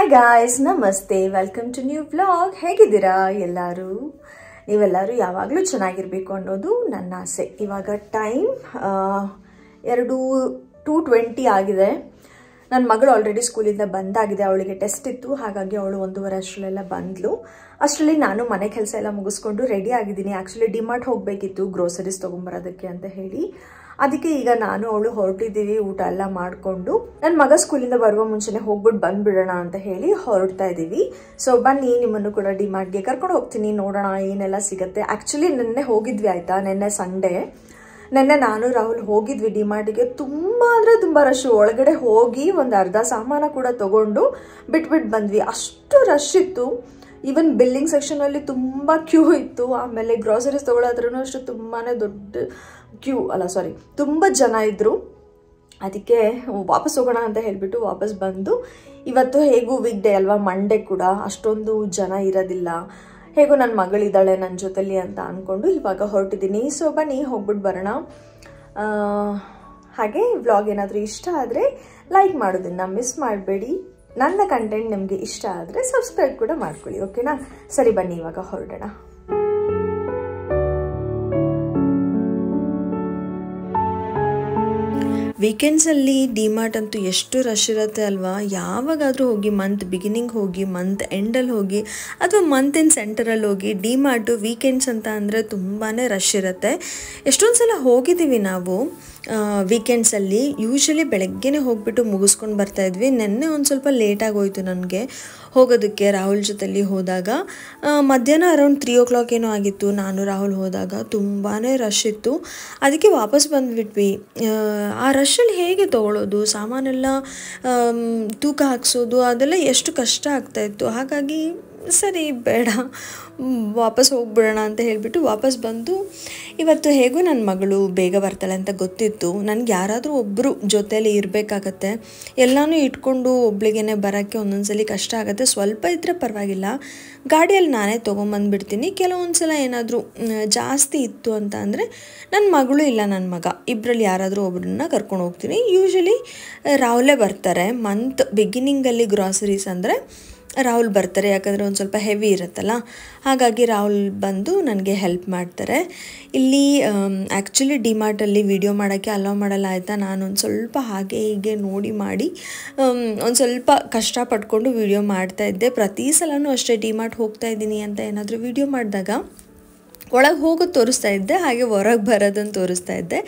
Hi guys, ನಮಸ್ತೆ. Welcome to new vlog. ಹೇಗಿದ್ದೀರಾ ಎಲ್ಲರೂ? ನೀವೆಲ್ಲರೂ ಯಾವಾಗಲೂ ಚೆನ್ನಾಗಿರಬೇಕು ಅನ್ನೋದು ನನ್ನ ಆಸೆ. ಇವಾಗ ಟೈಮ್ 2:20 ಆಗಿದೆ. ನನ್ನ ಮಗಳು ಆಲ್ರೆಡಿ ಸ್ಕೂಲಿಂದ ಬಂದಾಗಿದೆ. ಅವಳಿಗೆ ಟೆಸ್ಟ್ ಇತ್ತು, ಹಾಗಾಗಿ ಅವಳು 1:30 ಅಷ್ಟರಲ್ಲೆಲ್ಲ ಬಂದ್ಲು. ಅಷ್ಟರಲ್ಲಿ ನಾನು ಮನೆ ಕೆಲಸ ಎಲ್ಲ ಮುಗಿಸ್ಕೊಂಡು ರೆಡಿ ಆಗಿದ್ದೀನಿ. ಆ್ಯಕ್ಚುಲಿ ಡಿಮಾರ್ಟ್ ಹೋಗಬೇಕಿತ್ತು ಗ್ರೋಸರೀಸ್ ತೊಗೊಂಬರೋದಕ್ಕೆ ಅಂತ ಹೇಳಿ. ಅದಕ್ಕೆ ಈಗ ನಾನು ಅವಳು ಹೊರಟಿದ್ದೀವಿ ಊಟ ಎಲ್ಲ ಮಾಡಿಕೊಂಡು. ನನ್ನ ಮಗ ಸ್ಕೂಲಿಂದ ಬರುವ ಮುಂಚೆನೆ ಹೋಗ್ಬಿಟ್ಟು ಬಂದ್ಬಿಡೋಣ ಅಂತ ಹೇಳಿ ಹೊರಡ್ತಾ ಇದ್ದೀವಿ. ಸೊ ಬನ್ನಿ, ನಿಮ್ಮನ್ನು ಕೂಡ ಡಿಮಾರ್ಟ್ಗೆ ಕರ್ಕೊಂಡು ಹೋಗ್ತೀನಿ, ನೋಡೋಣ ಏನೆಲ್ಲ ಸಿಗುತ್ತೆ. ಆ್ಯಕ್ಚುಲಿ ನೆನ್ನೆ ಹೋಗಿದ್ವಿ ಆಯಿತಾ, ನೆನ್ನೆ ಸಂಡೇ. ನೆನ್ನೆ ನಾನು ರಾಹುಲ್ ಹೋಗಿದ್ವಿ ಡಿಮಾರ್ಟಿಗೆ. ತುಂಬ ಅಂದರೆ ತುಂಬ ರಶ್. ಒಳಗಡೆ ಹೋಗಿ ಒಂದು ಅರ್ಧ ಸಾಮಾನು ಕೂಡ ತೊಗೊಂಡು ಬಿಟ್ಬಿಟ್ಟು ಬಂದ್ವಿ. ಅಷ್ಟು ರಶ್ ಇತ್ತು. ಈವನ್ ಬಿಲ್ಲಿಂಗ್ ಸೆಕ್ಷನಲ್ಲಿ ತುಂಬ ಕ್ಯೂ ಇತ್ತು. ಆಮೇಲೆ ಗ್ರಾಸರೀಸ್ ತೊಗೊಳೋದ್ರೂ ಅಷ್ಟು ತುಂಬಾ ದೊಡ್ಡ ತುಂಬ ಜನ ಇದ್ದರು. ಅದಕ್ಕೆ ವಾಪಸ್ ಹೋಗೋಣ ಅಂತ ಹೇಳಿಬಿಟ್ಟು ವಾಪಸ್ ಬಂದು, ಇವತ್ತು ಹೇಗೂ ವೀಕ್ ಡೇ ಅಲ್ವಾ, ಮಂಡೇ ಕೂಡ ಅಷ್ಟೊಂದು ಜನ ಇರೋದಿಲ್ಲ, ಹೇಗೂ ನನ್ನ ಮಗಳಿದ್ದಾಳೆ ನನ್ನ ಜೊತೆಲಿ ಅಂತ ಅಂದ್ಕೊಂಡು ಇವಾಗ ಹೊರಟಿದ್ದೀನಿ. ಸೊ ಬನ್ನಿ ಹೋಗ್ಬಿಟ್ಟು ಬರೋಣ. ಹಾಗೆ ವ್ಲಾಗ್ ಏನಾದರೂ ಇಷ್ಟ ಆದರೆ ಲೈಕ್ ಮಾಡೋದನ್ನು ಮಿಸ್ ಮಾಡಬೇಡಿ. ನನ್ನ ಕಂಟೆಂಟ್ ನಿಮಗೆ ಇಷ್ಟ ಆದರೆ ಸಬ್ಸ್ಕ್ರೈಬ್ ಕೂಡ ಮಾಡ್ಕೊಳ್ಳಿ, ಓಕೆನಾ? ಸರಿ, ಬನ್ನಿ ಇವಾಗ ಹೊರಡೋಣ. ವೀಕೆಂಡ್ಸಲ್ಲಿ ಡಿಮಾರ್ಟ್ ಅಂತೂ ಎಷ್ಟು ರಶ್ ಇರುತ್ತೆ ಅಲ್ವಾ. ಯಾವಾಗಾದರೂ ಹೋಗಿ, ಮಂತ್ ಬಿಗಿನಿಂಗ್ ಹೋಗಿ, ಮಂತ್ ಎಂಡಲ್ಲಿ ಹೋಗಿ, ಅಥವಾ ಮಂತಿನ ಸೆಂಟರಲ್ಲಿ ಹೋಗಿ, ಡಿಮಾರ್ಟು ವೀಕೆಂಡ್ಸ್ ಅಂತ ಅಂದರೆ ತುಂಬಾ ರಶ್ ಇರುತ್ತೆ. ಎಷ್ಟೊಂದು ಸಲ ಹೋಗಿದ್ದೀವಿ ನಾವು ವೀಕೆಂಡ್ಸಲ್ಲಿ. ಯೂಶ್ವಲಿ ಬೆಳಗ್ಗೆನೇ ಹೋಗ್ಬಿಟ್ಟು ಮುಗಿಸ್ಕೊಂಡು ಬರ್ತಾಯಿದ್ವಿ. ನೆನ್ನೆ ಒಂದು ಸ್ವಲ್ಪ ಲೇಟಾಗಿ ಹೋಯಿತು ನನಗೆ ಹೋಗೋದಕ್ಕೆ. ರಾಹುಲ್ ಜೊತೆಲಿ ಹೋದಾಗ ಮಧ್ಯಾಹ್ನ ಅರೌಂಡ್ 3 o'clock ಏನೋ ಆಗಿತ್ತು. ನಾನು ರಾಹುಲ್ ಹೋದಾಗ ತುಂಬಾ ರಶ್ ಇತ್ತು. ಅದಕ್ಕೆ ವಾಪಸ್ ಬಂದುಬಿಟ್ವಿ. ಆ ರಶಲ್ಲಿ ಹೇಗೆ ತೊಗೊಳ್ಳೋದು, ಸಾಮಾನೆಲ್ಲ ತೂಕ ಹಾಕ್ಸೋದು ಅದೆಲ್ಲ ಎಷ್ಟು ಕಷ್ಟ ಆಗ್ತಾಯಿತ್ತು. ಹಾಗಾಗಿ ಸರಿ ಬೇಡ, ವಾಪಸ್ ಹೋಗ್ಬಿಡೋಣ ಅಂತ ಹೇಳಿಬಿಟ್ಟು ವಾಪಸ್ ಬಂದು, ಇವತ್ತು ಹೇಗೂ ನನ್ನ ಮಗಳು ಬೇಗ ಬರ್ತಾಳೆ ಅಂತ ಗೊತ್ತಿತ್ತು. ನನಗೆ ಯಾರಾದರೂ ಒಬ್ಬರು ಜೊತೆಯಲ್ಲಿ ಇರಬೇಕಾಗತ್ತೆ. ಎಲ್ಲನೂ ಇಟ್ಕೊಂಡು ಒಬ್ಳಿಗೇ ಬರೋಕ್ಕೆ ಒಂದೊಂದ್ಸಲಿ ಕಷ್ಟ ಆಗುತ್ತೆ. ಸ್ವಲ್ಪ ಇದ್ದರೆ ಪರವಾಗಿಲ್ಲ, ಗಾಡಿಯಲ್ಲಿ ನಾನೇ ತೊಗೊಂಬಂದುಬಿಡ್ತೀನಿ. ಕೆಲವೊಂದು ಸಲ ಏನಾದರೂ ಜಾಸ್ತಿ ಇತ್ತು ಅಂತ ಅಂದರೆ ನನ್ನ ಮಗಳು ಇಲ್ಲ ನನ್ನ ಮಗ, ಇಬ್ಬರಲ್ಲಿ ಯಾರಾದರೂ ಒಬ್ಬರನ್ನ ಕರ್ಕೊಂಡು ಹೋಗ್ತೀನಿ. ಯೂಶ್ವಲಿ ರಾಹುಲೇ ಬರ್ತಾರೆ. ಮಂತ್ ಬಿಗಿನಿಂಗಲ್ಲಿ ಗ್ರಾಸರೀಸ್ ಅಂದರೆ ರಾಹುಲ್ ಬರ್ತಾರೆ, ಯಾಕಂದರೆ ಒಂದು ಸ್ವಲ್ಪ ಹೆವಿ ಇರುತ್ತಲ್ಲ. ಹಾಗಾಗಿ ರಾಹುಲ್ ಬಂದು ನನಗೆ ಹೆಲ್ಪ್ ಮಾಡ್ತಾರೆ. ಇಲ್ಲಿ ಆ್ಯಕ್ಚುಲಿ ಡಿಮಾರ್ಟಲ್ಲಿ ವಿಡಿಯೋ ಮಾಡೋಕ್ಕೆ ಅಲೋ ಮಾಡಲ್ಲ ಆಯಿತಾ. ನಾನೊಂದು ಸ್ವಲ್ಪ ಹಾಗೆ ಹೀಗೆ ನೋಡಿ ಮಾಡಿ ಒಂದು ಸ್ವಲ್ಪ ಕಷ್ಟಪಟ್ಕೊಂಡು ವಿಡಿಯೋ ಮಾಡ್ತಾಯಿದ್ದೆ. ಪ್ರತಿ ಸಲವೂ ಅಷ್ಟೇ ಡಿಮಾರ್ಟ್ ಹೋಗ್ತಾಯಿದ್ದೀನಿ ಅಂತ ಏನಾದರೂ ವಿಡಿಯೋ ಮಾಡಿದಾಗ ಒಳಗೆ ಹೋಗೋದು ತೋರಿಸ್ತಾ ಇದ್ದೆ, ಹಾಗೆ ಹೊರಗೆ ಬರೋದನ್ನು ತೋರಿಸ್ತಾ ಇದ್ದೆ.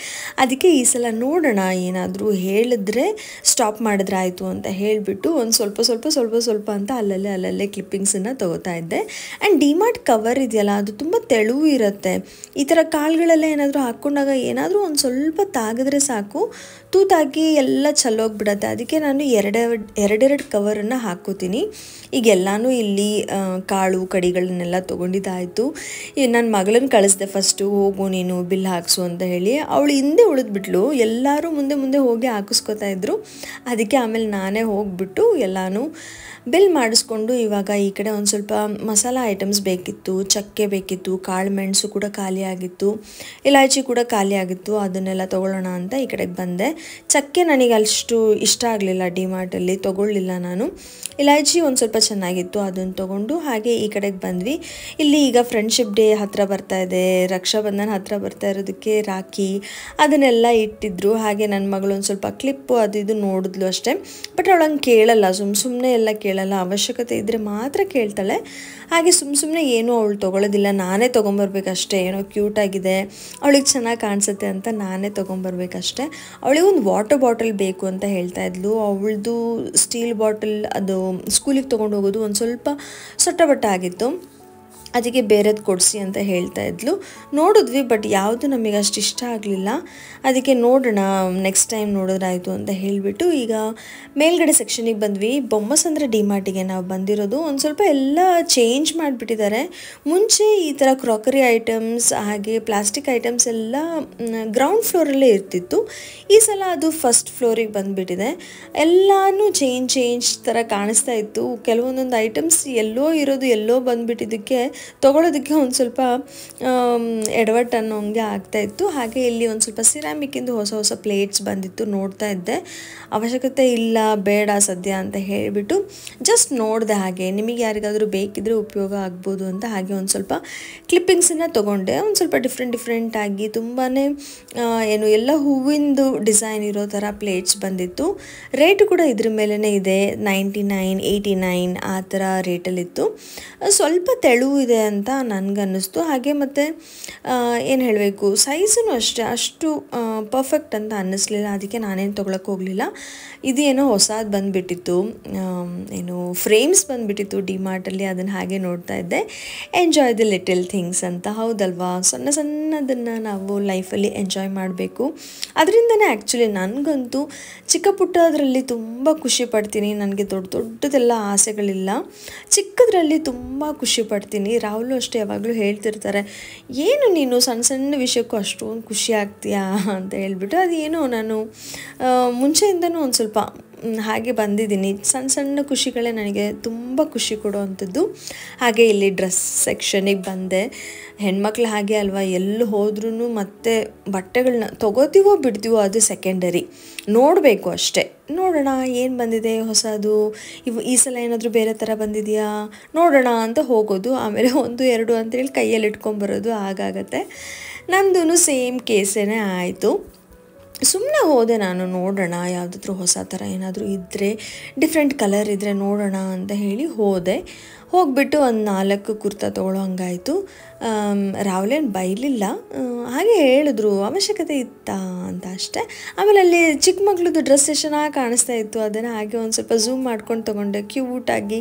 ಅದಕ್ಕೆ ಈ ಸಲ ನೋಡೋಣ, ಏನಾದರೂ ಹೇಳಿದ್ರೆ ಸ್ಟಾಪ್ ಮಾಡಿದ್ರೆ ಆಯಿತು ಅಂತ ಹೇಳಿಬಿಟ್ಟು ಒಂದು ಸ್ವಲ್ಪ ಅಂತ ಅಲ್ಲಲ್ಲೇ ಕ್ಲಿಪ್ಪಿಂಗ್ಸನ್ನು ತೊಗೋತಾ ಇದ್ದೆ. ಆ್ಯಂಡ್ ಡಿಮಾರ್ಟ್ ಕವರ್ ಇದೆಯಲ್ಲ, ಅದು ತುಂಬ ತೆಳುವು ಇರುತ್ತೆ. ಈ ಥರ ಕಾಳುಗಳೆಲ್ಲ ಏನಾದರೂ ಹಾಕ್ಕೊಂಡಾಗ ಏನಾದರೂ ಒಂದು ಸ್ವಲ್ಪ ತಾಗಿದ್ರೆ ಸಾಕು, ತೂತಾಗಿ ಎಲ್ಲ ಚಲ್ಲೋಗ್ಬಿಡತ್ತೆ. ಅದಕ್ಕೆ ನಾನು ಎರಡೆರಡು ಕವರನ್ನು ಹಾಕ್ಕೋತೀನಿ. ಈಗೆಲ್ಲನೂ ಇಲ್ಲಿ ಕಾಳು ಕಡಿಗಳನ್ನೆಲ್ಲ ತೊಗೊಂಡಿದ್ದಾಯಿತು. ನನ್ನ ಮಗಳನ್ನ ಕಳಿಸ್ದೆ ಫಸ್ಟು, ಹೋಗು ನೀನು ಬಿಲ್ ಹಾಕ್ಸು ಅಂತ ಹೇಳಿ. ಅವಳು ಹಿಂದೆ ಉಳಿದ್ಬಿಟ್ಲು. ಎಲ್ಲರೂ ಮುಂದೆ ಹೋಗಿ ಹಾಕಿಸ್ಕೊತಾ ಇದ್ರು. ಅದಕ್ಕೆ ಆಮೇಲೆ ನಾನೇ ಹೋಗಿಬಿಟ್ಟು ಎಲ್ಲನೂ ಬಿಲ್ ಮಾಡಿಸ್ಕೊಂಡು, ಇವಾಗ ಈ ಕಡೆ ಒಂದು ಸ್ವಲ್ಪ ಮಸಾಲ ಐಟಮ್ಸ್ ಬೇಕಿತ್ತು, ಚಕ್ಕೆ ಬೇಕಿತ್ತು, ಕಾಳು ಮೆಣಸು ಕೂಡ ಖಾಲಿ ಆಗಿತ್ತು, ಇಲಾಚಿ ಕೂಡ ಖಾಲಿ ಆಗಿತ್ತು. ಅದನ್ನೆಲ್ಲ ತೊಗೊಳ್ಳೋಣ ಅಂತ ಈ ಕಡೆಗೆ ಬಂದೆ. ಚಕ್ಕೆ ನನಗೆ ಅಷ್ಟು ಇಷ್ಟ ಆಗಲಿಲ್ಲ, ಡಿಮಾರ್ಟಲ್ಲಿ ತೊಗೊಳ್ಳಿಲ್ಲ ನಾನು. ಇಲಾಚಿ ಒಂದು ಸ್ವಲ್ಪ ಚೆನ್ನಾಗಿತ್ತು, ಅದನ್ನು ತೊಗೊಂಡು ಹಾಗೆ ಈ ಕಡೆಗೆ ಬಂದ್ವಿ. ಇಲ್ಲಿ ಈಗ ಫ್ರೆಂಡ್ಶಿಪ್ ಡೇ ಹತ್ತಿರ ಬರ್ತಾ ಇದೆ, ರಕ್ಷಾಬಂಧನ ಹತ್ತಿರ ಬರ್ತಾ ಇರೋದಕ್ಕೆ ರಾಖಿ ಅದನ್ನೆಲ್ಲ ಇಟ್ಟಿದ್ರು. ಹಾಗೆ ನನ್ನ ಮಗಳು ಒಂದು ಸ್ವಲ್ಪ ಕ್ಲಿಪ್ಪು ಅದು ಇದು ನೋಡಿದ್ಲು ಅಷ್ಟೇ. ಬಟ್ ಅವಳಂಗೆ ಕೇಳಲ್ಲ, ಸುಮ್ಮನೆ ಎಲ್ಲ ಕೇಳಲ್ಲ. ಅವಶ್ಯಕತೆ ಇದ್ದರೆ ಮಾತ್ರ ಕೇಳ್ತಾಳೆ. ಹಾಗೆ ಸುಮ್ಮನೆ ಏನೂ ಅವಳು ತೊಗೊಳ್ಳೋದಿಲ್ಲ. ನಾನೇ ತೊಗೊಂಬರ್ಬೇಕಷ್ಟೇ. ಏನೋ ಕ್ಯೂಟಾಗಿದೆ, ಅವಳಿಗೆ ಚೆನ್ನಾಗಿ ಕಾಣಿಸುತ್ತೆ ಅಂತ ನಾನೇ ತೊಗೊಂಬರ್ಬೇಕಷ್ಟೆ. ಅವಳಿಗೆ ಒಂದು ವಾಟರ್ ಬಾಟಲ್ ಬೇಕು ಅಂತ ಹೇಳ್ತಾ ಇದ್ಲು. ಅವಳದು ಸ್ಟೀಲ್ ಬಾಟಲ್ ಅದು ಸ್ಕೂಲಿಗೆ ತೊಗೊಂಡು ಹೋಗೋದು ಒಂದು ಸ್ವಲ್ಪ ಸೊಟ್ಟ ಆಗಿತ್ತು. ಅದಕ್ಕೆ ಬೇರೆದು ಕೊಡಿಸಿ ಅಂತ ಹೇಳ್ತಾ ಇದ್ಲು. ನೋಡಿದ್ವಿ, ಬಟ್ ಯಾವುದು ನಮಗೆ ಅಷ್ಟು ಇಷ್ಟ ಆಗಲಿಲ್ಲ. ಅದಕ್ಕೆ ನೋಡೋಣ, ನೆಕ್ಸ್ಟ್ ಟೈಮ್ ನೋಡೋದಾಯಿತು ಅಂತ ಹೇಳಿಬಿಟ್ಟು ಈಗ ಮೇಲ್ಗಡೆ ಸೆಕ್ಷನಿಗೆ ಬಂದ್ವಿ. ಬೊಮ್ಮಸಂದ್ರ ಡಿಮಾರ್ಟಿಗೆ ನಾವು ಬಂದಿರೋದು. ಒಂದು ಸ್ವಲ್ಪ ಎಲ್ಲ ಚೇಂಜ್ ಮಾಡಿಬಿಟ್ಟಿದ್ದಾರೆ. ಮುಂಚೆ ಈ ಥರ ಕ್ರಾಕರಿ ಐಟಮ್ಸ್ ಹಾಗೆ ಪ್ಲಾಸ್ಟಿಕ್ ಐಟಮ್ಸ್ ಎಲ್ಲ ಗ್ರೌಂಡ್ ಫ್ಲೋರಲ್ಲೇ ಇರ್ತಿತ್ತು. ಈ ಸಲ ಅದು ಫಸ್ಟ್ ಫ್ಲೋರಿಗೆ ಬಂದುಬಿಟ್ಟಿದೆ. ಎಲ್ಲನೂ ಚೇಂಜ್ ಥರ ಕಾಣಿಸ್ತಾ ಇತ್ತು. ಕೆಲವೊಂದೊಂದು ಐಟಮ್ಸ್ ಎಲ್ಲೋ ಇರೋದು ಎಲ್ಲೋ ಬಂದುಬಿಟ್ಟಿದ್ದಕ್ಕೆ ತೊಗೊಳೋದಕ್ಕೆ ಒಂದು ಸ್ವಲ್ಪ ಎಡವಟ್ಟು ಅನ್ನೋಂಗೆ ಆಗ್ತಾಯಿತ್ತು. ಹಾಗೆ ಇಲ್ಲಿ ಒಂದು ಸ್ವಲ್ಪ ಸಿರಾಮಿಕ್ಕಿಂದು ಹೊಸ ಹೊಸ ಪ್ಲೇಟ್ಸ್ ಬಂದಿತ್ತು, ನೋಡ್ತಾ ಇದ್ದೆ. ಅವಶ್ಯಕತೆ ಇಲ್ಲ, ಬೇಡ ಸದ್ಯ ಅಂತ ಹೇಳಿಬಿಟ್ಟು ಜಸ್ಟ್ ನೋಡಿದೆ. ಹಾಗೆ ನಿಮಗೆ ಯಾರಿಗಾದರೂ ಬೇಕಿದ್ದರೆ ಉಪಯೋಗ ಆಗ್ಬೋದು ಅಂತ ಹಾಗೆ ಒಂದು ಸ್ವಲ್ಪ ಕ್ಲಿಪ್ಪಿಂಗ್ಸನ್ನು ತೊಗೊಂಡೆ. ಒಂದು ಸ್ವಲ್ಪ ಡಿಫ್ರೆಂಟಾಗಿ ತುಂಬಾ ಏನು ಎಲ್ಲ ಹೂವಿಂದು ಡಿಸೈನ್ ಇರೋ ಥರ ಪ್ಲೇಟ್ಸ್ ಬಂದಿತ್ತು. ರೇಟು ಕೂಡ ಇದ್ರ ಮೇಲೇ ಇದೆ, 99, 89 ಆ ಥರ ರೇಟಲ್ಲಿತ್ತು. ಸ್ವಲ್ಪ ತೆಳುವು ಇದೆ ಅಂತ ನನಗನ್ನಿಸ್ತು. ಹಾಗೆ ಮತ್ತು ಏನು ಹೇಳಬೇಕು, ಸೈಜೂ ಅಷ್ಟೇ ಅಷ್ಟು ಪರ್ಫೆಕ್ಟ್ ಅಂತ ಅನ್ನಿಸ್ಲಿಲ್ಲ. ಅದಕ್ಕೆ ನಾನೇನು ತೊಗೊಳಕ್ಕೆ ಹೋಗಲಿಲ್ಲ. ಇದು ಏನೋ ಹೊಸದು ಬಂದುಬಿಟ್ಟಿತ್ತು, ಏನು ಫ್ರೇಮ್ಸ್ ಬಂದುಬಿಟ್ಟಿತ್ತು ಡಿಮಾರ್ಟಲ್ಲಿ. ಅದನ್ನು ಹಾಗೆ ನೋಡ್ತಾ ಇದ್ದೆ. ಎಂಜಾಯ್ ದಿ ಲಿಟಲ್ ಥಿಂಗ್ಸ್ ಅಂತ, ಹೌದಲ್ವಾ? ಸಣ್ಣದನ್ನು ನಾವು ಲೈಫಲ್ಲಿ ಎಂಜಾಯ್ ಮಾಡಬೇಕು. ಅದರಿಂದನೇ ಆ್ಯಕ್ಚುಲಿ ನನಗಂತೂ ಚಿಕ್ಕ ಪುಟ್ಟದರಲ್ಲಿ ತುಂಬ ಖುಷಿ ಪಡ್ತೀನಿ. ನನಗೆ ದೊಡ್ಡದೆಲ್ಲ ಆಸೆಗಳಿಲ್ಲ, ಚಿಕ್ಕದ್ರಲ್ಲಿ ತುಂಬ ಖುಷಿ ಪಡ್ತೀನಿ. ರಾಹುಲು ಅಷ್ಟೇ ಯಾವಾಗಲೂ ಹೇಳ್ತಿರ್ತಾರೆ, ಏನು ನೀನು ಸಣ್ಣ ವಿಷಯಕ್ಕೂ ಅಷ್ಟೊಂದು ಖುಷಿ ಆಗ್ತೀಯಾ ಅಂತ ಹೇಳ್ಬಿಟ್ಟು. ಅದೇನೋ ನಾನು ಮುಂಚೆಯಿಂದನೂ ಒಂದು ಸ್ವಲ್ಪ ಹಾಗೆ ಬಂದಿದ್ದೀನಿ. ಸಣ್ಣ ಖುಷಿಗಳೇ ನನಗೆ ತುಂಬ ಖುಷಿ ಕೊಡುವಂಥದ್ದು. ಹಾಗೆ ಇಲ್ಲಿ ಡ್ರೆಸ್ ಸೆಕ್ಷನಿಗೆ ಬಂದೆ. ಹೆಣ್ಮಕ್ಳು ಹಾಗೆ ಅಲ್ವಾ, ಎಲ್ಲಿ ಹೋದ್ರೂ ಮತ್ತೆ ಬಟ್ಟೆಗಳನ್ನ ತೊಗೋತೀವೋ ಬಿಡ್ತೀವೋ ಅದು ಸೆಕೆಂಡರಿ, ನೋಡಬೇಕು ಅಷ್ಟೇ. ನೋಡೋಣ ಏನು ಬಂದಿದೆ ಹೊಸದು, ಈ ಸಲ ಏನಾದರೂ ಬೇರೆ ಥರ ಬಂದಿದೆಯಾ ನೋಡೋಣ ಅಂತ ಹೋಗೋದು. ಆಮೇಲೆ 1, 2 ಅಂತೇಳಿ ಕೈಯಲ್ಲಿ ಇಟ್ಕೊಂಬರೋದು, ಹಾಗಾಗತ್ತೆ. ನಂದು ಸೇಮ್ ಕೇಸೇ ಆಯಿತು. ಸುಮ್ಮನೆ ಹೋದೆ ನಾನು, ನೋಡೋಣ ಯಾವುದಾದ್ರೂ ಹೊಸ ಥರ ಏನಾದರೂ ಇದ್ದರೆ, ಡಿಫ್ರೆಂಟ್ ಕಲರ್ ಇದ್ದರೆ ನೋಡೋಣ ಅಂತ ಹೇಳಿ ಹೋಗಿಬಿಟ್ಟು ಒಂದು 4 ಕುರ್ತಾ ತೊಗೊಳ್ಳೋ ಹಂಗಾಯಿತು. ರಾಹುಲೇನು ಬೈಲಿಲ್ಲ, ಹಾಗೆ ಹೇಳಿದ್ರು ಅವಶ್ಯಕತೆ ಇತ್ತಾ ಅಂತ ಅಷ್ಟೇ. ಆಮೇಲೆ ಅಲ್ಲಿ ಚಿಕ್ಕ ಮಗಳದ್ದು ಡ್ರೆಸ್ ಚೆನ್ನಾಗಿ ಕಾಣಿಸ್ತಾ ಇತ್ತು, ಅದನ್ನು ಹಾಗೆ ಒಂದು ಸ್ವಲ್ಪ ಝೂಮ್ ಮಾಡ್ಕೊಂಡು ತೊಗೊಂಡೆ. ಕ್ಯೂಟಾಗಿ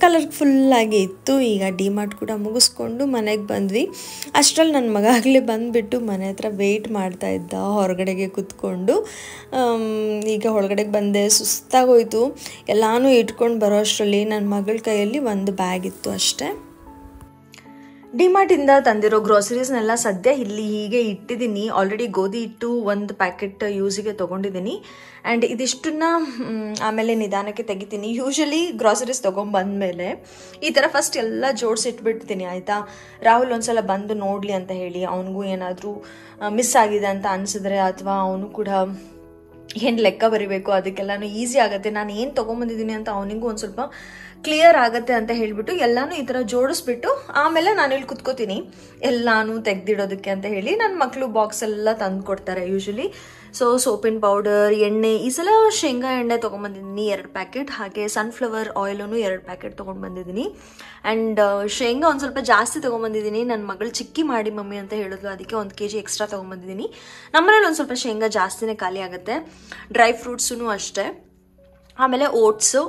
ಕಲರ್ಫುಲ್ಲಾಗಿ ಇತ್ತು. ಈಗ ಡಿಮಾರ್ಟ್ ಕೂಡ ಮುಗಿಸ್ಕೊಂಡು ಮನೆಗೆ ಬಂದ್ವಿ. ಅಷ್ಟರಲ್ಲಿ ನನ್ನ ಮಗ ಆಗಲೇ ಬಂದುಬಿಟ್ಟು ಮನೆ ಹತ್ರ ವೆಯ್ಟ್ ಮಾಡ್ತಾ ಇದ್ದ ಹೊರಗಡೆಗೆ ಕೂತ್ಕೊಂಡು. ಈಗ ಹೊರಗಡೆಗೆ ಬಂದೆ, ಸುಸ್ತಾಗೋಯ್ತು. ಎಲ್ಲನೂ ಇಟ್ಕೊಂಡು ಬರೋ ಅಷ್ಟರಲ್ಲಿ ನನ್ನ ಮಗಳ ಕೈಯಲ್ಲಿ ಒಂದು ಬ್ಯಾಗ್ ಇತ್ತು ಅಷ್ಟೇ. ಡಿಮಾರ್ಟಿಂದ ತಂದಿರೋ ಗ್ರೋಸರೀಸ್ನೆಲ್ಲ ಸದ್ಯ ಇಲ್ಲಿ ಹೀಗೆ ಇಟ್ಟಿದ್ದೀನಿ. ಆಲ್ರೆಡಿ ಗೋಧಿ ಹಿಟ್ಟು 1 ಪ್ಯಾಕೆಟ್ ಯೂಸಿಗೆ ತೊಗೊಂಡಿದ್ದೀನಿ. ಆ್ಯಂಡ್ ಇದಿಷ್ಟನ್ನ ಆಮೇಲೆ ನಿಧಾನಕ್ಕೆ ತೆಗಿತೀನಿ. ಯೂಶಲಿ ಗ್ರಾಸರೀಸ್ ತೊಗೊಂಬಂದಮೇಲೆ ಈ ಥರ ಫಸ್ಟ್ ಎಲ್ಲ ಜೋಡಿಸಿಟ್ಬಿಡ್ತೀನಿ, ಆಯಿತಾ? ರಾಹುಲ್ ಒಂದ್ಸಲ ಬಂದು ನೋಡಲಿ ಅಂತ ಹೇಳಿ, ಅವನಿಗೂ ಏನಾದರೂ ಮಿಸ್ ಆಗಿದೆ ಅಂತ ಅನಿಸಿದ್ರೆ, ಅಥವಾ ಅವನು ಕೂಡ ಏನು ಲೆಕ್ಕ ಬರಿಬೇಕು, ಅದಕ್ಕೆಲ್ಲನೂ ಈಸಿ ಆಗುತ್ತೆ. ನಾನು ಏನು ತೊಗೊಂಬಂದಿದ್ದೀನಿ ಅಂತ ಅವನಿಗೂ ಒಂದು ಸ್ವಲ್ಪ ಕ್ಲಿಯರ್ ಆಗುತ್ತೆ ಅಂತ ಹೇಳಿಬಿಟ್ಟು ಎಲ್ಲನೂ ಈ ಥರ ಜೋಡಿಸ್ಬಿಟ್ಟು ಆಮೇಲೆ ನಾನು ಇಲ್ಲಿ ಕುತ್ಕೋತೀನಿ ಎಲ್ಲನೂ ತೆಗೆದಿಡೋದಕ್ಕೆ ಅಂತ ಹೇಳಿ. ನನ್ನ ಮಕ್ಕಳು ಬಾಕ್ಸ್ ಎಲ್ಲ ತಂದು ಕೊಡ್ತಾರೆ ಯೂಶಲಿ. ಸೊ ಸೋಪಿನ ಪೌಡರ್, ಎಣ್ಣೆ, ಈ ಸಲ ಶೇಂಗಾ ಎಣ್ಣೆ ತೊಗೊಂಬಂದಿದ್ದೀನಿ 2 ಪ್ಯಾಕೆಟ್. ಹಾಗೆ ಸನ್ಫ್ಲವರ್ ಆಯಿಲೂ 2 ಪ್ಯಾಕೆಟ್ ತೊಗೊಂಡು ಬಂದಿದ್ದೀನಿ. ಆ್ಯಂಡ್ ಶೇಂಗಾ ಒಂದು ಸ್ವಲ್ಪ ಜಾಸ್ತಿ ತೊಗೊಂಬಂದಿದ್ದೀನಿ. ನನ್ನ ಮಗಳು ಚಿಕ್ಕಿ ಮಾಡಿ ಮಮ್ಮಿ ಅಂತ ಹೇಳಿದ್ಲು, ಅದಕ್ಕೆ 1 kg ಎಕ್ಸ್ಟ್ರಾ ತೊಗೊಂಬಂದಿದ್ದೀನಿ. ನಮ್ಮನೇಲಿ ಒಂದು ಸ್ವಲ್ಪ ಶೇಂಗಾ ಜಾಸ್ತಿನೇ ಖಾಲಿ ಆಗುತ್ತೆ. ಡ್ರೈ ಫ್ರೂಟ್ಸೂ ಅಷ್ಟೇ. ಆಮೇಲೆ ಓಟ್ಸು,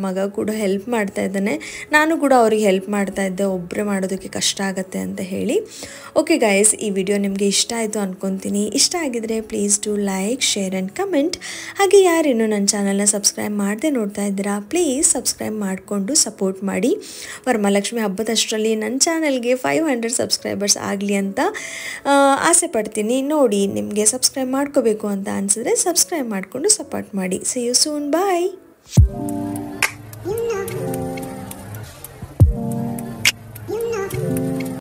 ಮಗ ಕೂಡ ಹೆಲ್ಪ್ ಮಾಡ್ತಾ ಇದ್ದಾನೆ, ನಾನು ಕೂಡ ಅವ್ರಿಗೆ ಹೆಲ್ಪ್ ಮಾಡ್ತಾ ಇದ್ದೆ, ಒಬ್ಬರೇ ಮಾಡೋದಕ್ಕೆ ಕಷ್ಟ ಆಗುತ್ತೆ ಅಂತ ಹೇಳಿ. ಓಕೆ ಗೈಸ್, ಈ ವಿಡಿಯೋ ನಿಮಗೆ ಇಷ್ಟ ಆಯಿತು ಅಂದ್ಕೊತೀನಿ. ಇಷ್ಟ ಆಗಿದ್ರೆ please do like, share and comment. ಹಾಗೆ ಯಾರೇನು ನನ್ನ ಚಾನಲ್ನ ಸಬ್ಸ್ಕ್ರೈಬ್ ಮಾಡದೆ ನೋಡ್ತಾ ಇದ್ದೀರಾ, ಪ್ಲೀಸ್ ಸಬ್ಸ್ಕ್ರೈಬ್ ಮಾಡಿಕೊಂಡು ಸಪೋರ್ಟ್ ಮಾಡಿ. ವರಮಹಾಲಕ್ಷ್ಮಿ ಹಬ್ಬದಷ್ಟರಲ್ಲಿ ನನ್ನ ಚಾನಲ್ಗೆ 500 ಸಬ್ಸ್ಕ್ರೈಬರ್ಸ್ ಆಗಲಿ ಅಂತ ಆಸೆ ಪಡ್ತೀನಿ. ನೋಡಿ, ನಿಮಗೆ ಸಬ್ಸ್ಕ್ರೈಬ್ ಮಾಡ್ಕೋಬೇಕು ಅಂತ ಅನಿಸಿದ್ರೆ ಸಬ್ಸ್ಕ್ರೈಬ್ ಮಾಡಿಕೊಂಡು ಸಪೋರ್ಟ್ ಮಾಡಿ. See you soon, bye.